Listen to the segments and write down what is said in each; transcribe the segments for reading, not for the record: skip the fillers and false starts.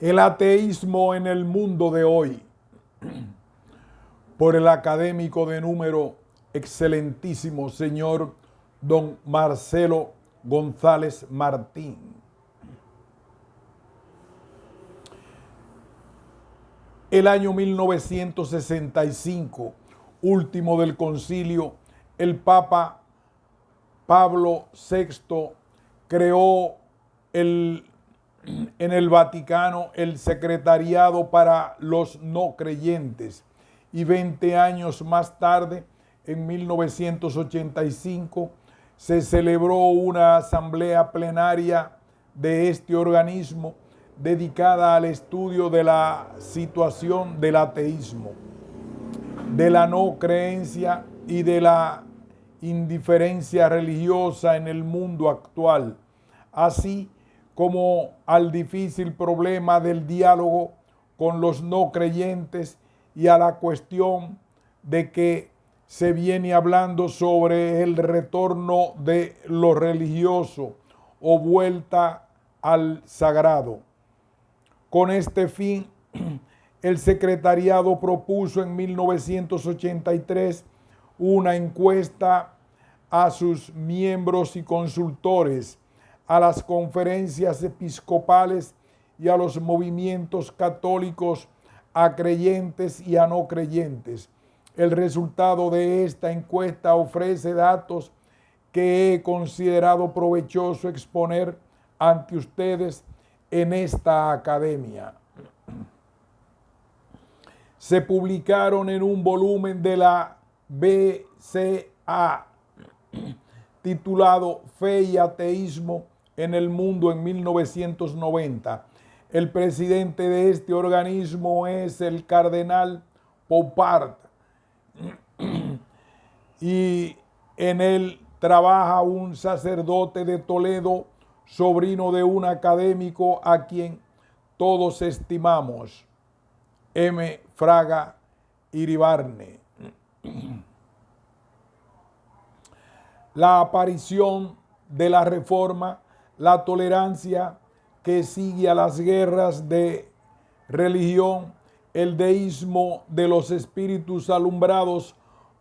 El ateísmo en el mundo de hoy, por el académico de número, excelentísimo señor don Marcelo González Martín. El año 1965, último del concilio, el Papa Pablo VI creó en el Vaticano el Secretariado para los No Creyentes, y 20 años más tarde, en 1985, se celebró una asamblea plenaria de este organismo dedicada al estudio de la situación del ateísmo, de la no creencia y de la indiferencia religiosa en el mundo actual, así como al difícil problema del diálogo con los no creyentes y a la cuestión de que se viene hablando sobre el retorno de lo religioso o vuelta al sagrado. Con este fin, el secretariado propuso en 1983 una encuesta a sus miembros y consultores, a las conferencias episcopales y a los movimientos católicos, a creyentes y a no creyentes. El resultado de esta encuesta ofrece datos que he considerado provechoso exponer ante ustedes en esta academia. Se publicaron en un volumen de la BCA titulado Fe y Ateísmo en el Mundo en 1990. El presidente de este organismo es el cardenal Poupart y en él trabaja un sacerdote de Toledo, sobrino de un académico a quien todos estimamos, M. Fraga Iribarne. La aparición de la reforma, la tolerancia que sigue a las guerras de religión, el deísmo de los espíritus alumbrados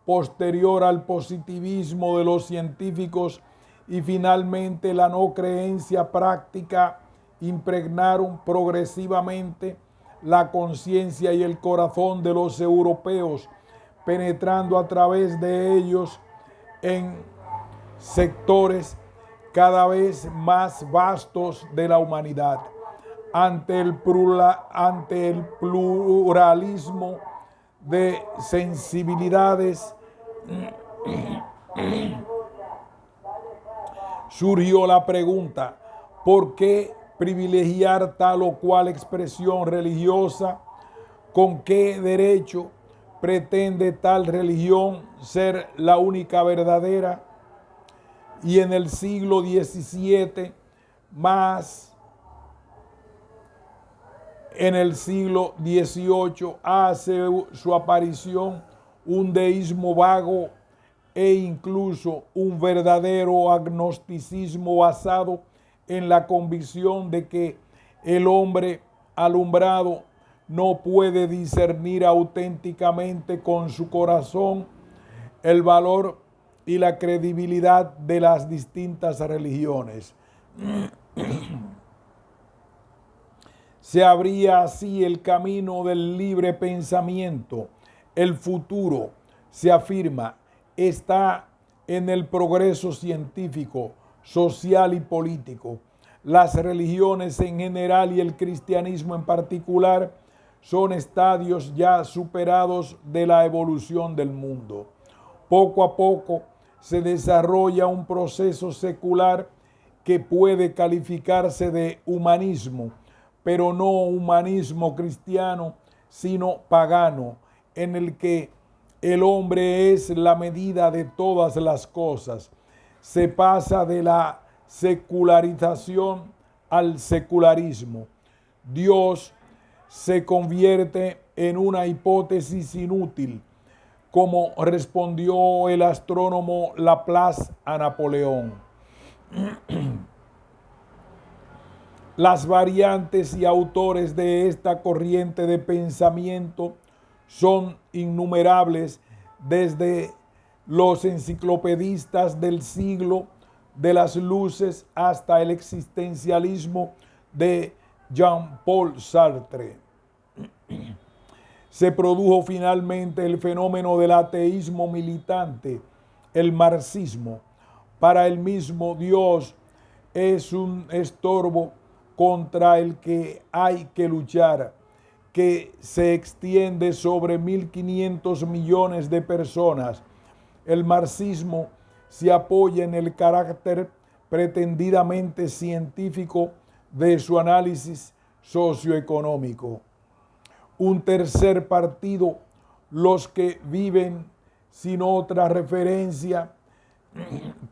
posterior al positivismo de los científicos y finalmente la no creencia práctica impregnaron progresivamente la conciencia y el corazón de los europeos, penetrando a través de ellos en sectores cada vez más vastos de la humanidad. Ante el pluralismo de sensibilidades, surgió la pregunta: ¿por qué privilegiar tal o cual expresión religiosa? ¿Con qué derecho pretende tal religión ser la única verdadera? Y en el siglo XVII, más en el siglo XVIII, hace su aparición un deísmo vago e incluso un verdadero agnosticismo basado en la convicción de que el hombre alumbrado no puede discernir auténticamente con su corazón el valor y la credibilidad de las distintas religiones. Se abría así el camino del libre pensamiento. El futuro, se afirma, está en el progreso científico, social y político. Las religiones en general y el cristianismo en particular son estadios ya superados de la evolución del mundo. Poco a poco se desarrolla un proceso secular que puede calificarse de humanismo, pero no humanismo cristiano, sino pagano, en el que el hombre es la medida de todas las cosas. Se pasa de la secularización al secularismo. Dios se convierte en una hipótesis inútil, como respondió el astrónomo Laplace a Napoleón. Las variantes y autores de esta corriente de pensamiento son innumerables, desde los enciclopedistas del siglo de las luces hasta el existencialismo de Jean-Paul Sartre. Se produjo finalmente el fenómeno del ateísmo militante, el marxismo. Para el mismo Dios es un estorbo contra el que hay que luchar, que se extiende sobre 1.500 millones de personas. El marxismo se apoya en el carácter pretendidamente científico de su análisis socioeconómico. Un tercer partido, los que viven sin otra referencia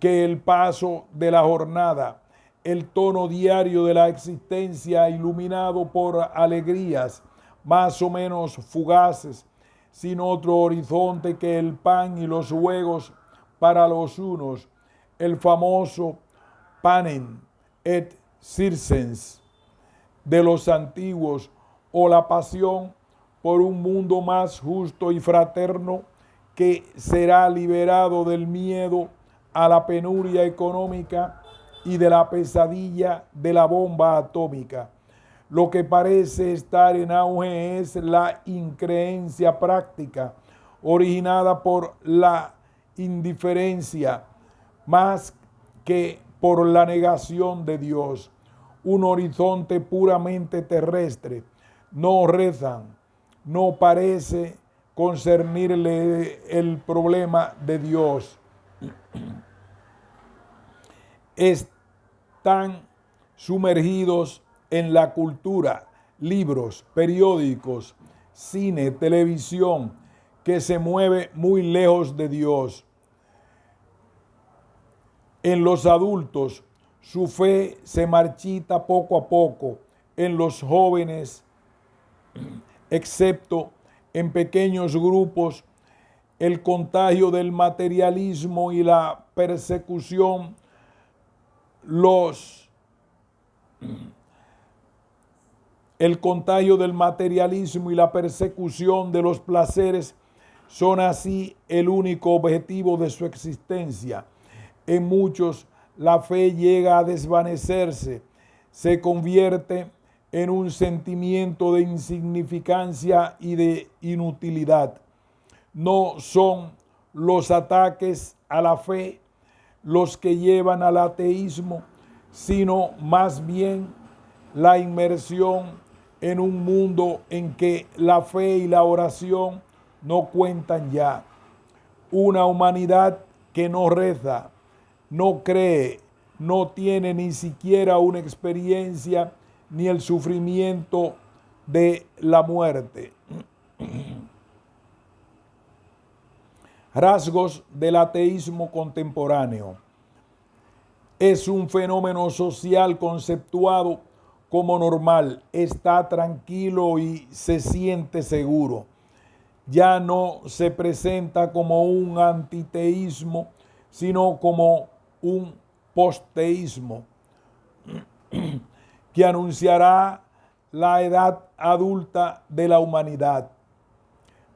que el paso de la jornada, el tono diario de la existencia iluminado por alegrías más o menos fugaces, sin otro horizonte que el pan y los juegos para los unos, el famoso panem et circens de los antiguos, o la pasión por un mundo más justo y fraterno que será liberado del miedo a la penuria económica y de la pesadilla de la bomba atómica. Lo que parece estar en auge es la increencia práctica, originada por la indiferencia más que por la negación de Dios. Un horizonte puramente terrestre. No rezan, no parece concernirle el problema de Dios. Están sumergidos en la cultura, libros, periódicos, cine, televisión, que se mueve muy lejos de Dios. En los adultos, su fe se marchita poco a poco. En los jóvenes, excepto en pequeños grupos, el contagio del materialismo y la persecución de los placeres son así el único objetivo de su existencia. En muchos, la fe llega a desvanecerse, se convierte en un sentimiento de insignificancia y de inutilidad. No son los ataques a la fe los que llevan al ateísmo, sino más bien la inmersión en un mundo en que la fe y la oración no cuentan ya. Una humanidad que no reza, no cree, no tiene ni siquiera una experiencia ni el sufrimiento de la muerte. Rasgos del ateísmo contemporáneo. Es un fenómeno social conceptuado como normal, está tranquilo y se siente seguro. Ya no se presenta como un antiteísmo, sino como un posteísmo que anunciará la edad adulta de la humanidad.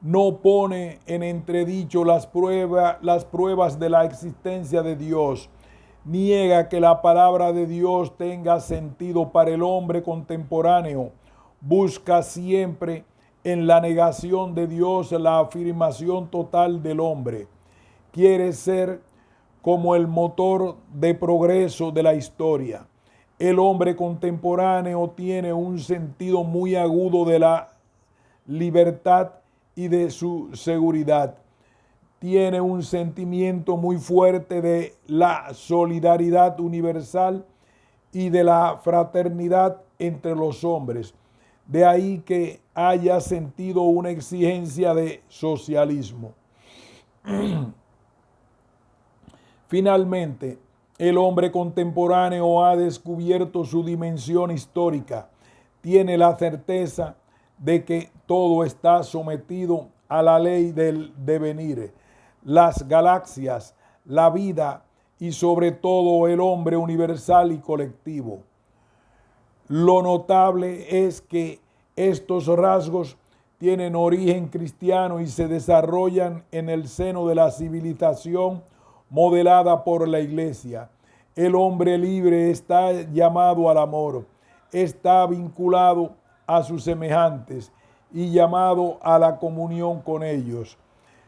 No pone en entredicho las pruebas de la existencia de Dios. Niega que la palabra de Dios tenga sentido para el hombre contemporáneo. Busca siempre en la negación de Dios la afirmación total del hombre. Quiere ser como el motor de progreso de la historia. El hombre contemporáneo tiene un sentido muy agudo de la libertad y de su seguridad. Tiene un sentimiento muy fuerte de la solidaridad universal y de la fraternidad entre los hombres. De ahí que haya sentido una exigencia de socialismo. Finalmente, el hombre contemporáneo ha descubierto su dimensión histórica. Tiene la certeza de que todo está sometido a la ley del devenir. Las galaxias, la vida y sobre todo el hombre universal y colectivo. Lo notable es que estos rasgos tienen origen cristiano y se desarrollan en el seno de la civilización modelada por la Iglesia. El hombre libre está llamado al amor, está vinculado a sus semejantes y llamado a la comunión con ellos.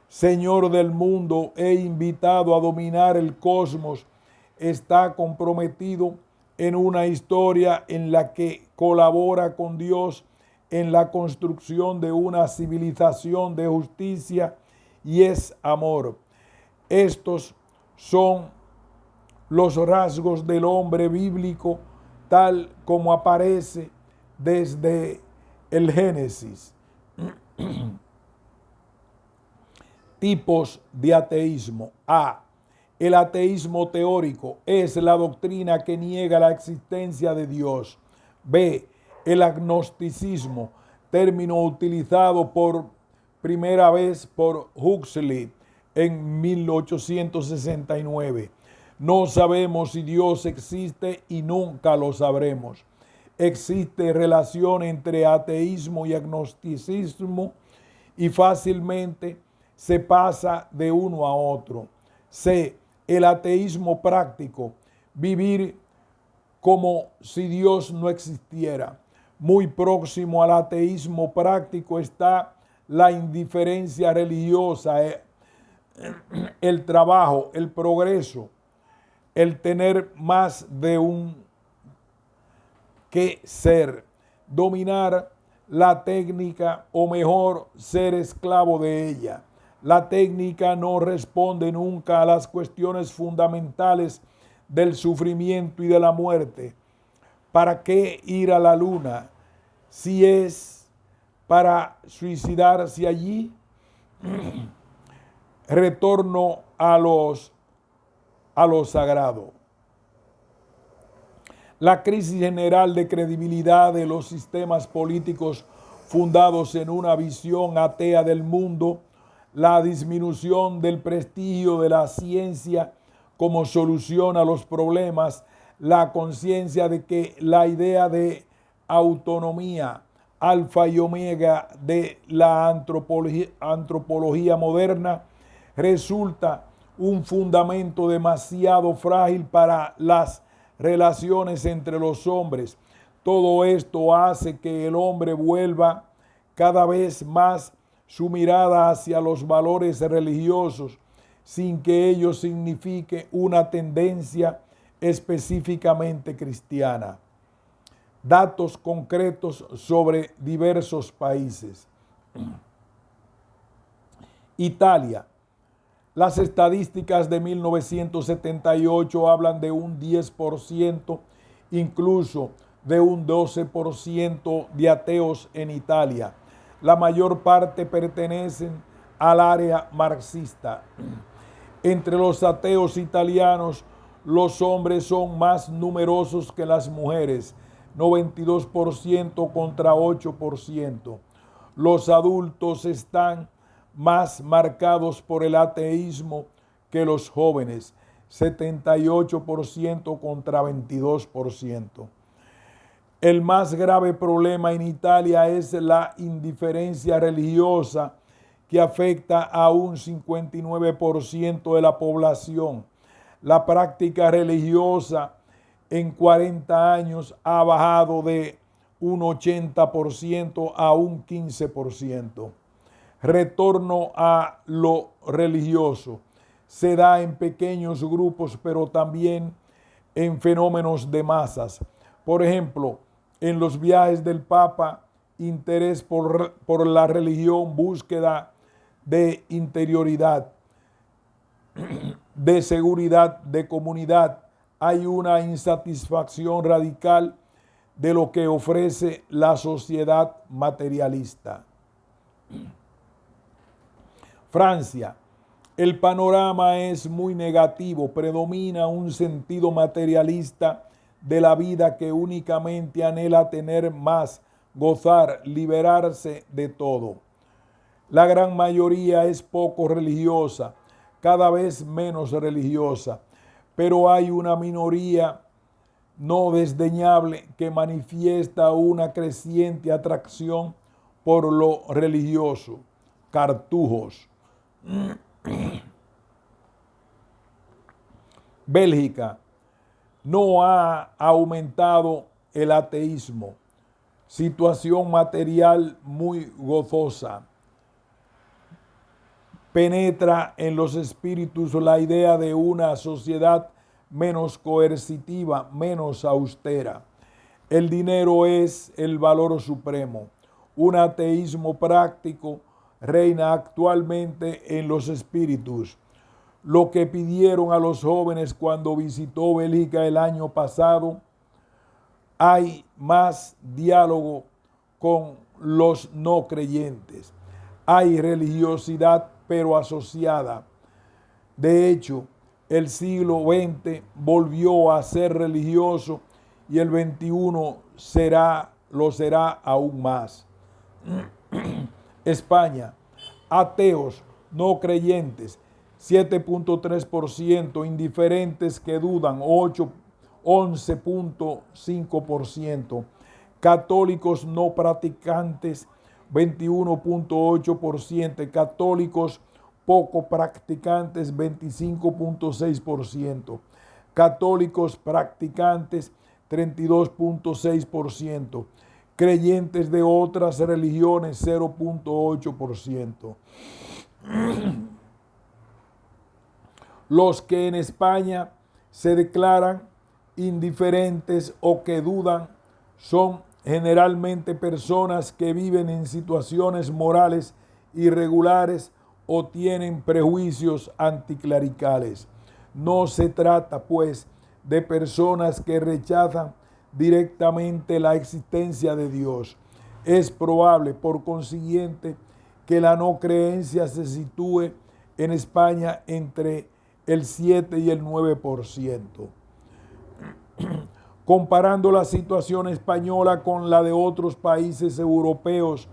Señor del mundo e invitado a dominar el cosmos, está comprometido en una historia en la que colabora con Dios en la construcción de una civilización de justicia y es amor. Estos son los rasgos del hombre bíblico tal como aparece desde el Génesis. Tipos de ateísmo. A. El ateísmo teórico es la doctrina que niega la existencia de Dios. B. El agnosticismo, término utilizado por primera vez por Huxley en 1869. No sabemos si Dios existe y nunca lo sabremos. Existe relación entre ateísmo y agnosticismo y fácilmente se pasa de uno a otro. C. El ateísmo práctico, vivir como si Dios no existiera. Muy próximo al ateísmo práctico está la indiferencia religiosa, el trabajo, el progreso, el tener más de un que ser, dominar la técnica o mejor ser esclavo de ella. La técnica no responde nunca a las cuestiones fundamentales del sufrimiento y de la muerte. ¿Para qué ir a la luna si es para suicidarse allí? Retorno a lo sagrado. La crisis general de credibilidad de los sistemas políticos fundados en una visión atea del mundo, la disminución del prestigio de la ciencia como solución a los problemas, la conciencia de que la idea de autonomía, alfa y omega de la antropología moderna, resulta un fundamento demasiado frágil para las relaciones entre los hombres. Todo esto hace que el hombre vuelva cada vez más su mirada hacia los valores religiosos, sin que ello signifique una tendencia específicamente cristiana. Datos concretos sobre diversos países. Italia. Las estadísticas de 1978 hablan de un 10%, incluso de un 12% de ateos en Italia. La mayor parte pertenecen al área marxista. Entre los ateos italianos, los hombres son más numerosos que las mujeres, 92% contra 8%. Los adultos están más marcados por el ateísmo que los jóvenes, 78% contra 22%. El más grave problema en Italia es la indiferencia religiosa que afecta a un 59% de la población. La práctica religiosa en 40 años ha bajado de un 80% a un 15%. Retorno a lo religioso. Se da en pequeños grupos, pero también en fenómenos de masas. Por ejemplo, en los viajes del Papa, interés por la religión, búsqueda de interioridad, de seguridad, de comunidad. Hay una insatisfacción radical de lo que ofrece la sociedad materialista. Francia. El panorama es muy negativo, predomina un sentido materialista de la vida que únicamente anhela tener más, gozar, liberarse de todo. La gran mayoría es poco religiosa, cada vez menos religiosa, pero hay una minoría no desdeñable que manifiesta una creciente atracción por lo religioso. Cartujos. Bélgica. No ha aumentado el ateísmo. Situación material muy gozosa. Penetra en los espíritus la idea de una sociedad menos coercitiva, menos austera. El dinero es el valor supremo. Un ateísmo práctico reina actualmente en los espíritus. Lo que pidieron a los jóvenes cuando visitó Bélgica el año pasado, hay más diálogo con los no creyentes. Hay religiosidad pero asociada. De hecho, el siglo XX volvió a ser religioso y el XXI lo será aún más. España, ateos no creyentes, 7.3%, indiferentes que dudan, 11.5%, católicos no practicantes, 21.8%, católicos poco practicantes, 25.6%, católicos practicantes, 32.6%, creyentes de otras religiones, 0.8%. Los que en España se declaran indiferentes o que dudan son generalmente personas que viven en situaciones morales irregulares o tienen prejuicios anticlericales. No se trata, pues, de personas que rechazan directamente la existencia de Dios. Es probable, por consiguiente, que la no creencia se sitúe en España entre el 7 y el 9%. Comparando la situación española con la de otros países europeos,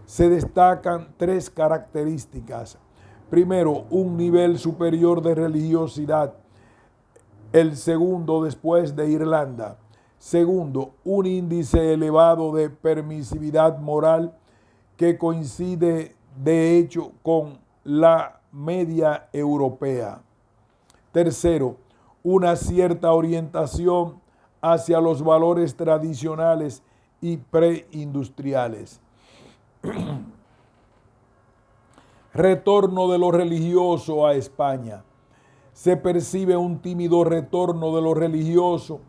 se destacan tres características. Primero, un nivel superior de religiosidad. El segundo, después de Irlanda. Segundo, un índice elevado de permisividad moral que coincide de hecho con la media europea. Tercero, una cierta orientación hacia los valores tradicionales y preindustriales. Retorno de lo religioso a España. Se percibe un tímido retorno de lo religioso,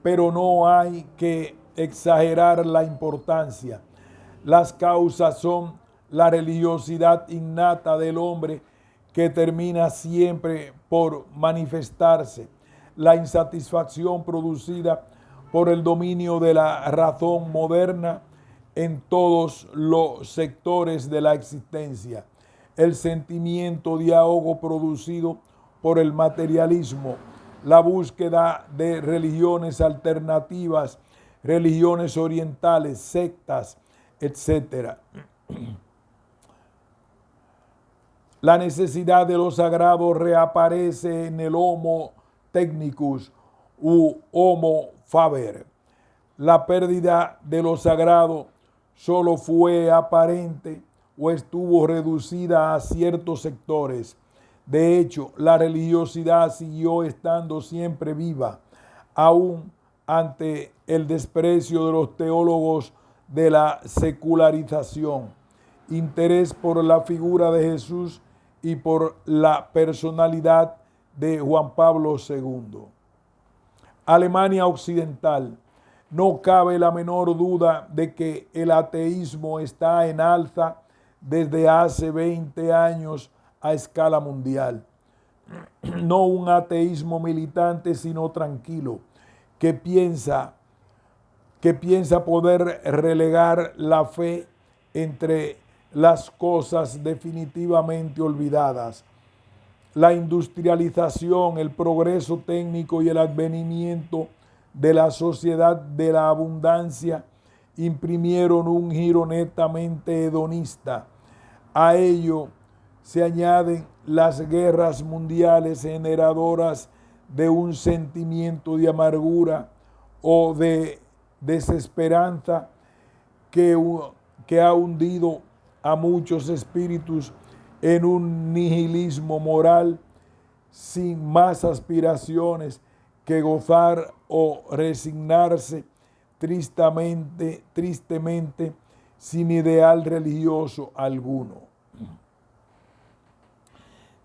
pero no hay que exagerar la importancia. Las causas son la religiosidad innata del hombre que termina siempre por manifestarse, la insatisfacción producida por el dominio de la razón moderna en todos los sectores de la existencia, el sentimiento de ahogo producido por el materialismo, la búsqueda de religiones alternativas, religiones orientales, sectas, etc. La necesidad de lo sagrado reaparece en el Homo technicus u Homo faber. La pérdida de lo sagrado solo fue aparente o estuvo reducida a ciertos sectores. De hecho, la religiosidad siguió estando siempre viva, aún ante el desprecio de los teólogos de la secularización, interés por la figura de Jesús y por la personalidad de Juan Pablo II. Alemania Occidental. No cabe la menor duda de que el ateísmo está en alza desde hace 20 años a escala mundial. No un ateísmo militante, sino tranquilo, que piensa poder relegar la fe entre las cosas definitivamente olvidadas. La industrialización, el progreso técnico y el advenimiento de la sociedad de la abundancia imprimieron un giro netamente hedonista. A ello se añaden las guerras mundiales generadoras de un sentimiento de amargura, o de desesperanza que ha hundido a muchos espíritus en un nihilismo moral sin más aspiraciones que gozar o resignarse tristemente sin ideal religioso alguno.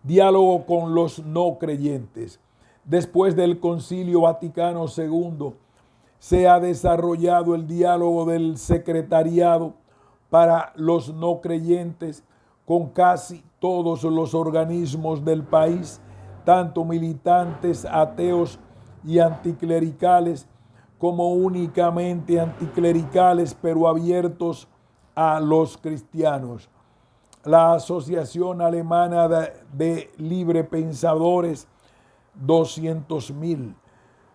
Diálogo con los no creyentes. Después del Concilio Vaticano II, se ha desarrollado el diálogo del secretariado para los no creyentes con casi todos los organismos del país, tanto militantes, ateos y anticlericales, como únicamente anticlericales, pero abiertos a los cristianos. La Asociación Alemana de Librepensadores, 200.000.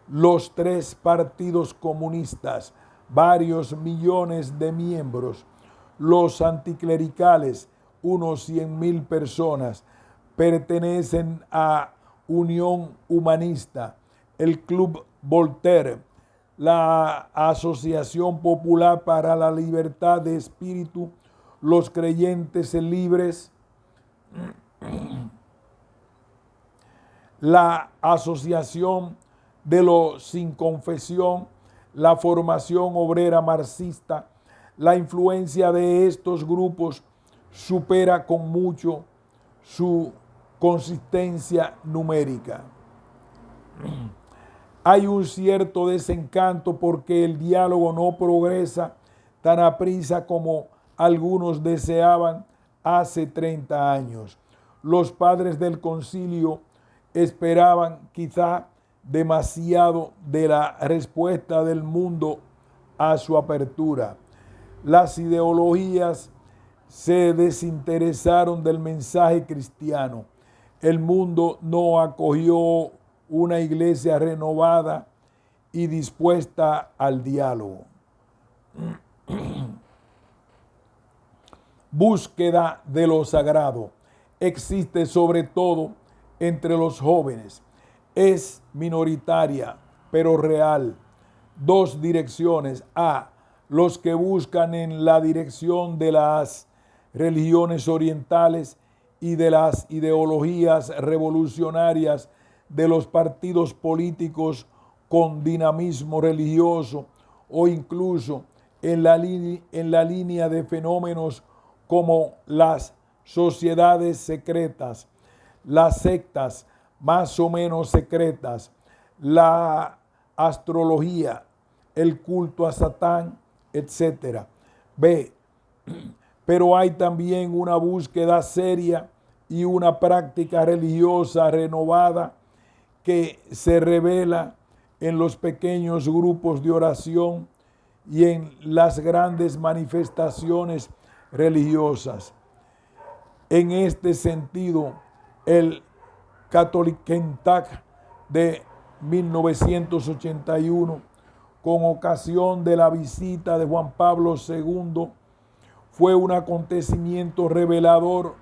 Los 3 partidos comunistas, varios millones de miembros. Los anticlericales, unos 100.000 personas, pertenecen a Unión Humanista, el Club Voltaire, la Asociación Popular para la Libertad de Espíritu, los Creyentes Libres, la Asociación de los Sin Confesión, la Formación Obrera Marxista. La influencia de estos grupos supera con mucho su consistencia numérica. Hay un cierto desencanto porque el diálogo no progresa tan aprisa como algunos deseaban hace 30 años. Los padres del concilio esperaban quizá demasiado de la respuesta del mundo a su apertura. Las ideologías se desinteresaron del mensaje cristiano. El mundo no acogió una iglesia renovada y dispuesta al diálogo. Búsqueda de lo sagrado. Existe sobre todo entre los jóvenes. Es minoritaria, pero real. 2 direcciones. A. Los que buscan en la dirección de las religiones orientales y de las ideologías revolucionarias de los partidos políticos con dinamismo religioso, o incluso en la línea de fenómenos como las sociedades secretas, las sectas más o menos secretas, la astrología, el culto a Satán, etc. B. Pero hay también una búsqueda seria y una práctica religiosa renovada que se revela en los pequeños grupos de oración y en las grandes manifestaciones religiosas. En este sentido, el Katholikentag de 1981, con ocasión de la visita de Juan Pablo II, fue un acontecimiento revelador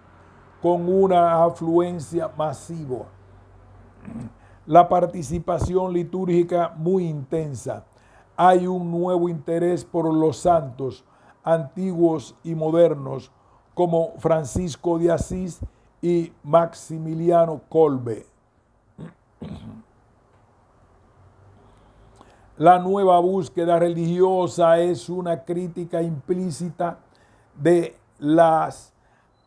con una afluencia masiva. La participación litúrgica muy intensa. Hay un nuevo interés por los santos, antiguos y modernos, como Francisco de Asís y Maximiliano Kolbe. La nueva búsqueda religiosa es una crítica implícita de las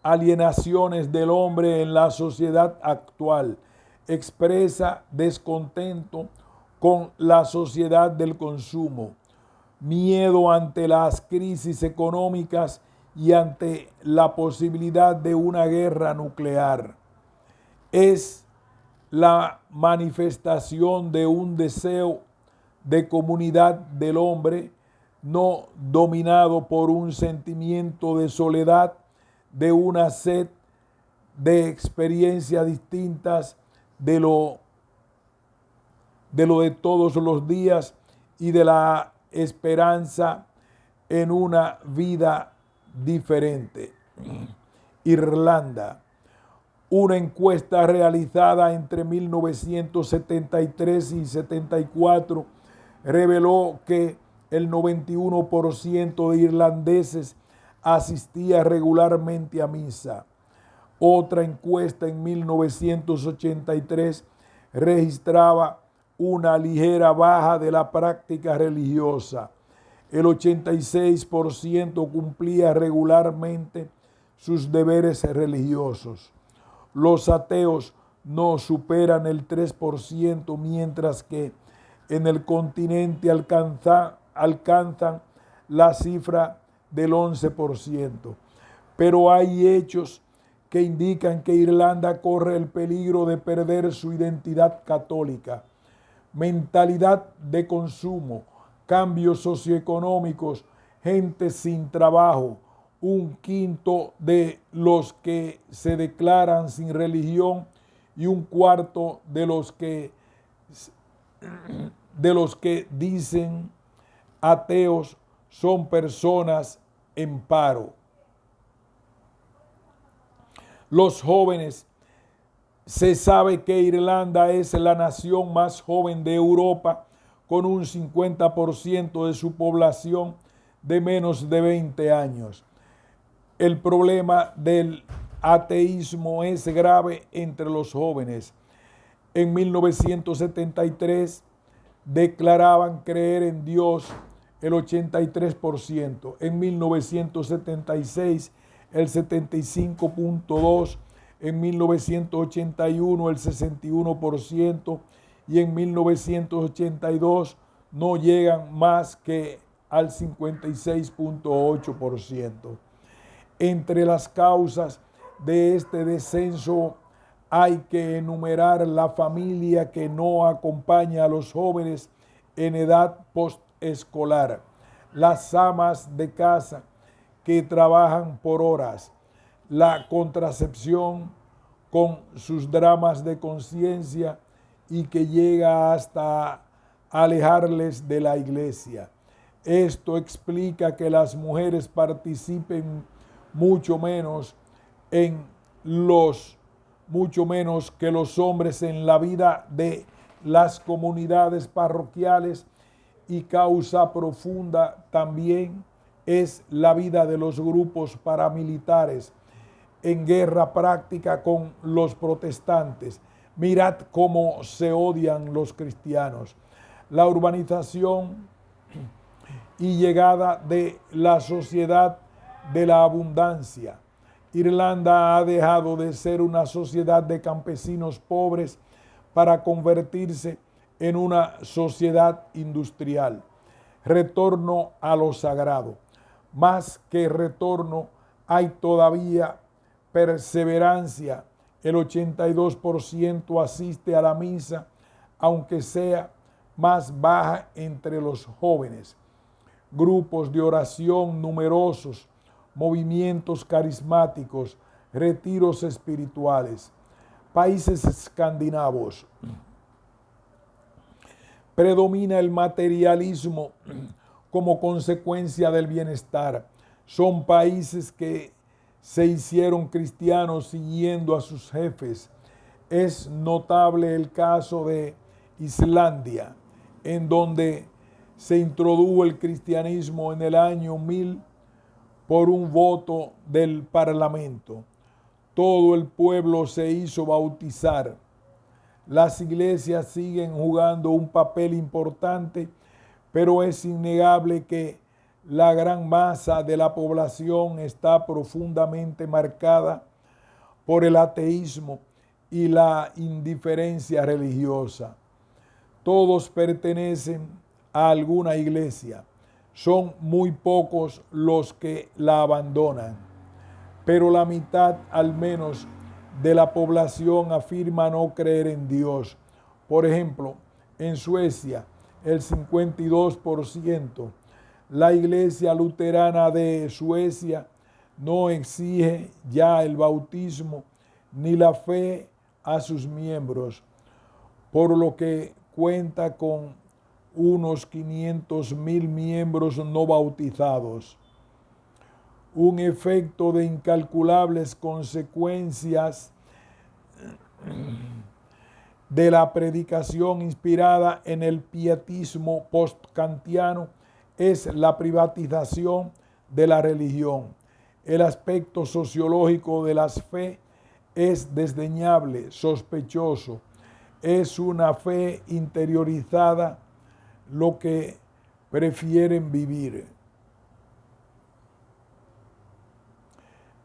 alienaciones del hombre en la sociedad actual. Expresa descontento con la sociedad del consumo, miedo ante las crisis económicas y ante la posibilidad de una guerra nuclear. Es la manifestación de un deseo de comunidad del hombre, no dominado por un sentimiento de soledad, de una sed de experiencias distintas de lo de todos los días y de la esperanza en una vida diferente. Irlanda. Una encuesta realizada entre 1973 y 74 reveló que el 91% de irlandeses asistía regularmente a misa. Otra encuesta en 1983 registraba una ligera baja de la práctica religiosa. El 86% cumplía regularmente sus deberes religiosos. Los ateos no superan el 3%, mientras que en el continente alcanzan la cifra del 11%. Pero hay hechos que indican que Irlanda corre el peligro de perder su identidad católica. Mentalidad de consumo, cambios socioeconómicos, gente sin trabajo, un quinto de los que se declaran sin religión y un cuarto de los que dicen ateos son personas en paro. Los jóvenes, se sabe que Irlanda es la nación más joven de Europa, con un 50% de su población de menos de 20 años. El problema del ateísmo es grave entre los jóvenes. En 1973 declaraban creer en Dios el 83%, en 1976 el 75.2%, en 1981 el 61% y en 1982 no llegan más que al 56.8%. Entre las causas de este descenso hay que enumerar la familia que no acompaña a los jóvenes en edad postescolar, las amas de casa que trabajan por horas, la contracepción con sus dramas de conciencia y que llega hasta alejarles de la iglesia. Esto explica que las mujeres participen mucho menos que los hombres en la vida de las comunidades parroquiales, y causa profunda también es la vida de los grupos paramilitares en guerra práctica con los protestantes. Mirad cómo se odian los cristianos. La urbanización y llegada de la sociedad de la abundancia. Irlanda ha dejado de ser una sociedad de campesinos pobres para convertirse en una sociedad industrial. Retorno a lo sagrado. Más que retorno, hay todavía perseverancia. El 82% asiste a la misa, aunque sea más baja entre los jóvenes. Grupos de oración numerosos, movimientos carismáticos, retiros espirituales. Países escandinavos. Predomina el materialismo como consecuencia del bienestar. Son países que se hicieron cristianos siguiendo a sus jefes. Es notable el caso de Islandia, en donde se introdujo el cristianismo en el año 1000 por un voto del Parlamento. Todo el pueblo se hizo bautizar. Las iglesias siguen jugando un papel importante, pero es innegable que la gran masa de la población está profundamente marcada por el ateísmo y la indiferencia religiosa. Todos pertenecen a alguna iglesia. Son muy pocos los que la abandonan, pero la mitad al menos de la población afirma no creer en Dios. Por ejemplo, en Suecia, el 52%. La Iglesia Luterana de Suecia no exige ya el bautismo ni la fe a sus miembros, por lo que cuenta con unos 500,000 miembros no bautizados. Un efecto de incalculables consecuencias de la predicación inspirada en el pietismo post-kantiano es la privatización de la religión. El aspecto sociológico de las fe es desdeñable, sospechoso. Es una fe interiorizada, lo que prefieren vivir.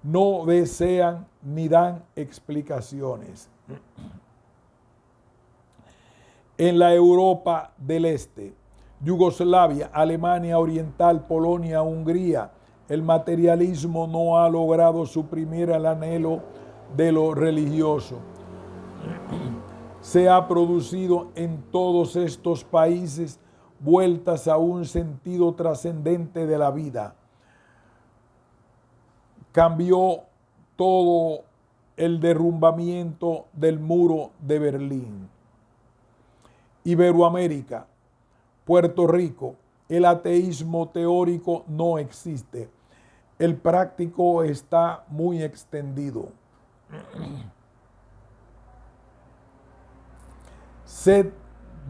No desean ni dan explicaciones. En la Europa del Este, Yugoslavia, Alemania Oriental, Polonia, Hungría, el materialismo no ha logrado suprimir el anhelo de lo religioso. Se ha producido en todos estos países vueltas a un sentido trascendente de la vida. Cambió todo el derrumbamiento del muro de Berlín. Iberoamérica, Puerto Rico, el ateísmo teórico no existe. El práctico está muy extendido. Sed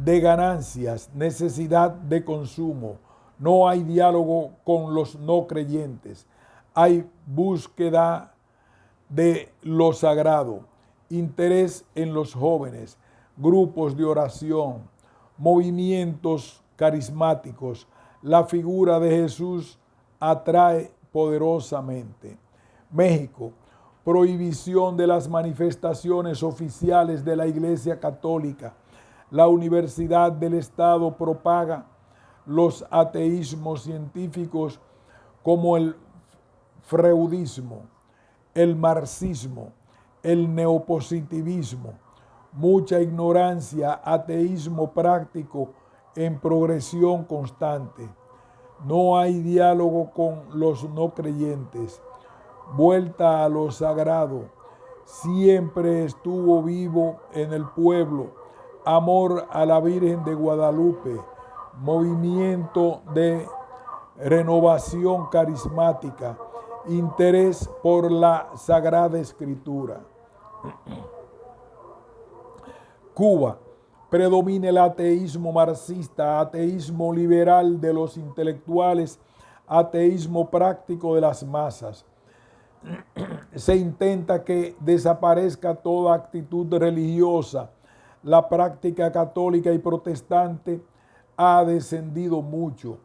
de ganancias, necesidad de consumo. No hay diálogo con los no creyentes. Hay búsqueda de lo sagrado, interés en los jóvenes, grupos de oración, movimientos carismáticos. La figura de Jesús atrae poderosamente. México, prohibición de las manifestaciones oficiales de la Iglesia Católica. La Universidad del Estado propaga los ateísmos científicos como el freudismo, el marxismo, el neopositivismo. Mucha ignorancia, ateísmo práctico en progresión constante. No hay diálogo con los no creyentes. Vuelta a lo sagrado. Siempre estuvo vivo en el pueblo. Amor a la Virgen de Guadalupe. Movimiento de renovación carismática. Interés por la Sagrada Escritura. Cuba, predomina el ateísmo marxista, ateísmo liberal de los intelectuales, ateísmo práctico de las masas. Se intenta que desaparezca toda actitud religiosa. La práctica católica y protestante ha descendido mucho.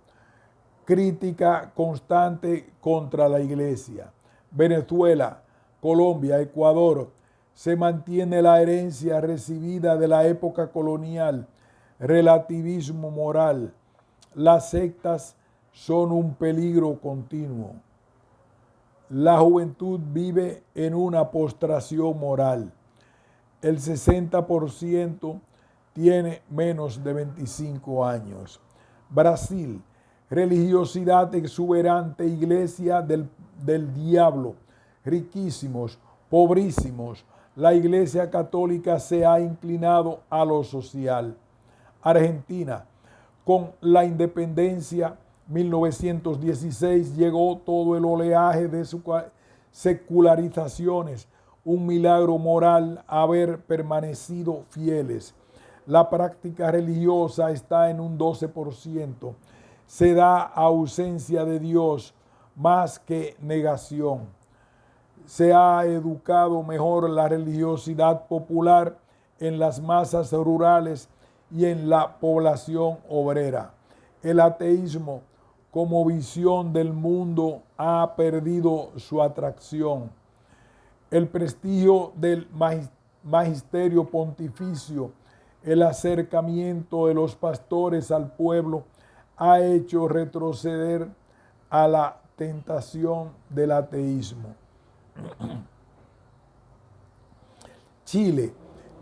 Crítica constante contra la Iglesia. Venezuela, Colombia, Ecuador, se mantiene la herencia recibida de la época colonial, relativismo moral. Las sectas son un peligro continuo. La juventud vive en una postración moral. El 60% tiene menos de 25 años. Brasil, religiosidad exuberante, iglesia del diablo, riquísimos, pobrísimos. La Iglesia Católica se ha inclinado a lo social. Argentina, con la independencia 1916 llegó todo el oleaje de sus secularizaciones, un milagro moral haber permanecido fieles. La práctica religiosa está en un 12%. Se da ausencia de Dios más que negación. Se ha educado mejor la religiosidad popular en las masas rurales y en la población obrera. El ateísmo como visión del mundo ha perdido su atracción. El prestigio del magisterio pontificio, el acercamiento de los pastores al pueblo ha hecho retroceder a la tentación del ateísmo. Chile,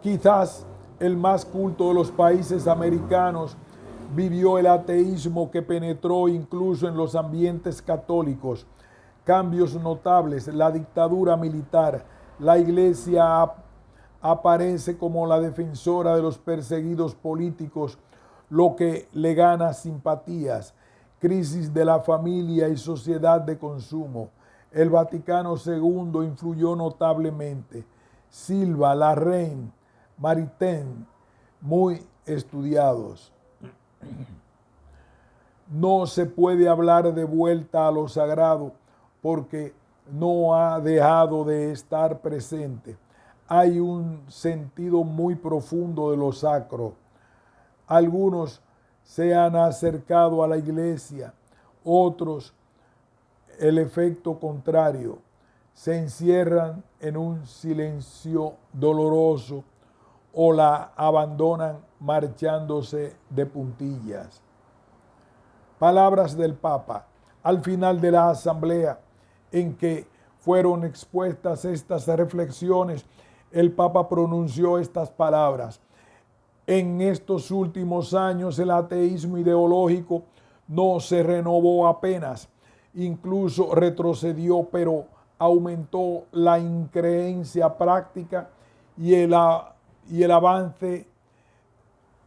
quizás el más culto de los países americanos, vivió el ateísmo que penetró incluso en los ambientes católicos. Cambios notables, la dictadura militar, la iglesia aparece como la defensora de los perseguidos políticos, lo que le gana simpatías. Crisis de la familia y sociedad de consumo. El Vaticano II influyó notablemente. Silva, Larraín, Maritain, muy estudiados. No se puede hablar de vuelta a lo sagrado porque no ha dejado de estar presente. Hay un sentido muy profundo de lo sacro. Algunos se han acercado a la iglesia, otros el efecto contrario. Se encierran en un silencio doloroso o la abandonan marchándose de puntillas. Palabras del Papa al final de la asamblea en que fueron expuestas estas reflexiones. El Papa pronunció estas palabras: en estos últimos años el ateísmo ideológico no se renovó apenas, incluso retrocedió, pero aumentó la increencia práctica y el avance,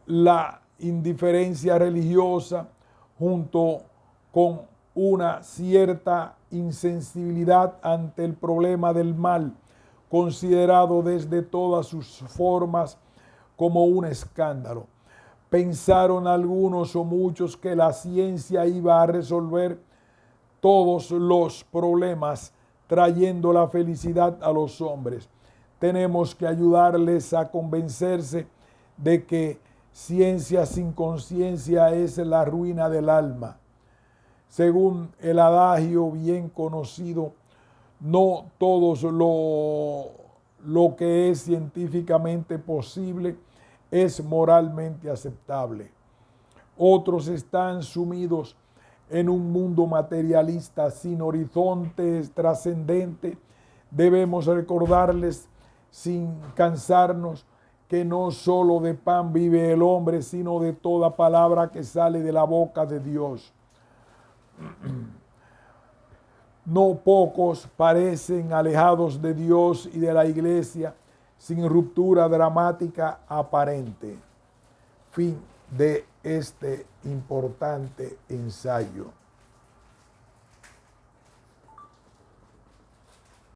la indiferencia religiosa, junto con una cierta insensibilidad ante el problema del mal, considerado desde todas sus formas como un escándalo. Pensaron algunos o muchos que la ciencia iba a resolver todos los problemas, trayendo la felicidad a los hombres. Tenemos que ayudarles a convencerse de que ciencia sin conciencia es la ruina del alma. Según el adagio bien conocido, no todo lo que es científicamente posible es moralmente aceptable. Otros están sumidos en un mundo materialista sin horizontes trascendente. Debemos recordarles sin cansarnos que no solo de pan vive el hombre, sino de toda palabra que sale de la boca de Dios. No pocos parecen alejados de Dios y de la iglesia sin ruptura dramática aparente. Fin de este importante ensayo.